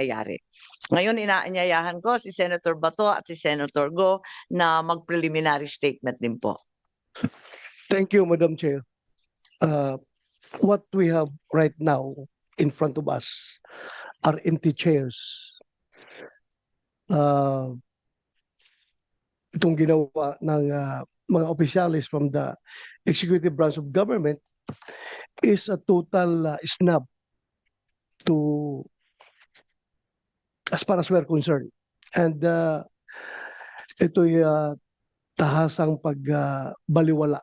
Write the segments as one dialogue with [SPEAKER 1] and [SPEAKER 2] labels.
[SPEAKER 1] mangyayari. Ngayon inaanyayahan ko si Senator Bato at si Senator Go na mag-preliminary statement din po.
[SPEAKER 2] Thank you, Madam Chair. What we have right now in front of us are empty chairs. Itong ginawa ng mga opisyalis from the executive branch of government is a total snub to as far as we're concerned. And ito'y tahasang pagbaliwala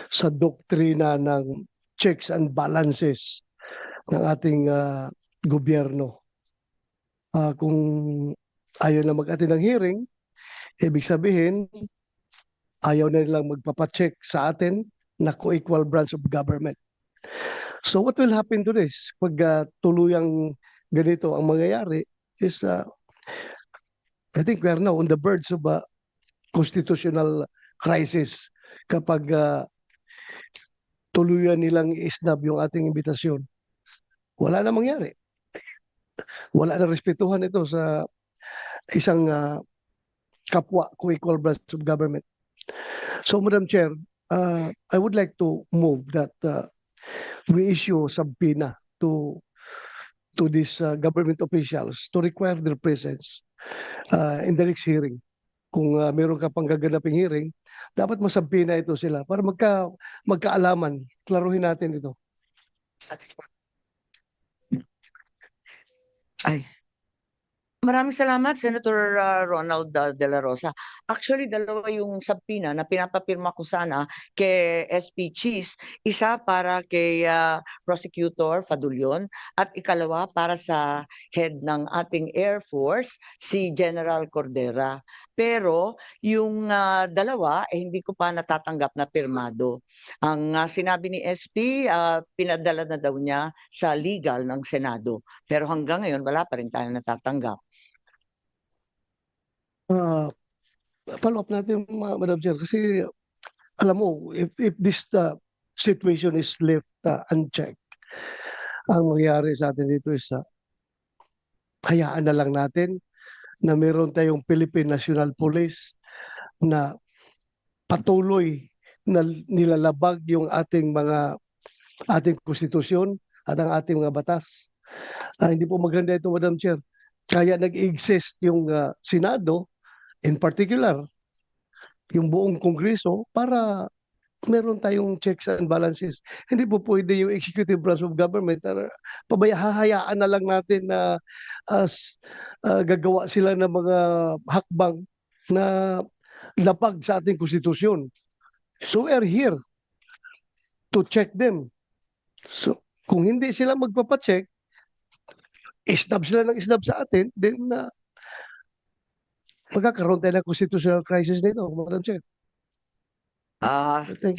[SPEAKER 2] sa doktrina ng checks and balances ng ating gobyerno. Kung ayaw na mag-attend ng hearing, ibig sabihin, ayaw na nilang magpapacheck sa atin na co-equal branch of government. So what will happen to this? Pag tuluyang ganito ang mangyayari is, I think we are now on the verge of a constitutional crisis kapag tuluyan nilang isnab yung ating imbitasyon. Wala na mangyari. Wala na respetuhan ito sa isang kapwa co-equal branch of government. So, Madam Chair, I would like to move that we issue subpoena to these government officials to require their presence in the next hearing. Kung meron ka pang gaganaping hearing, dapat masubpoena ito sila para magkaalaman. Klaruhin natin ito.
[SPEAKER 1] Ay. Maraming salamat, Senator Ronald De La Rosa. Actually, dalawa yung subpoena na pinapapirma ko sana kay SP Cheese. Isa para kay Prosecutor Fadulyon at ikalawa para sa head ng ating Air Force, si General Cordera. Pero yung dalawa, hindi ko pa natatanggap na pirmado. Ang sinabi ni SP, pinadala na daw niya sa legal ng Senado. Pero hanggang ngayon, wala pa rin tayo natatanggap.
[SPEAKER 2] Follow up natin, Madam Chair, kasi alam mo, if this situation is left unchecked, ang mangyayari sa atin dito is hayaan na lang natin na meron tayong Philippine National Police na patuloy na nilalabag yung ating konstitusyon at ang ating mga batas. Hindi po maganda ito, Madam Chair. Kaya nag-exist yung Senado, in particular, yung buong Kongreso, para meron tayong checks and balances. Hindi po pwede yung executive branch of government, hahayaan na lang natin na gagawa sila ng mga hakbang na lapag sa ating konstitusyon. So we are here to check them. So kung hindi sila magpapacheck, isnab sila ng isnab sa atin, then magkakaroon tayo ng constitutional crisis nito, Madam Chair.
[SPEAKER 1] Thank you.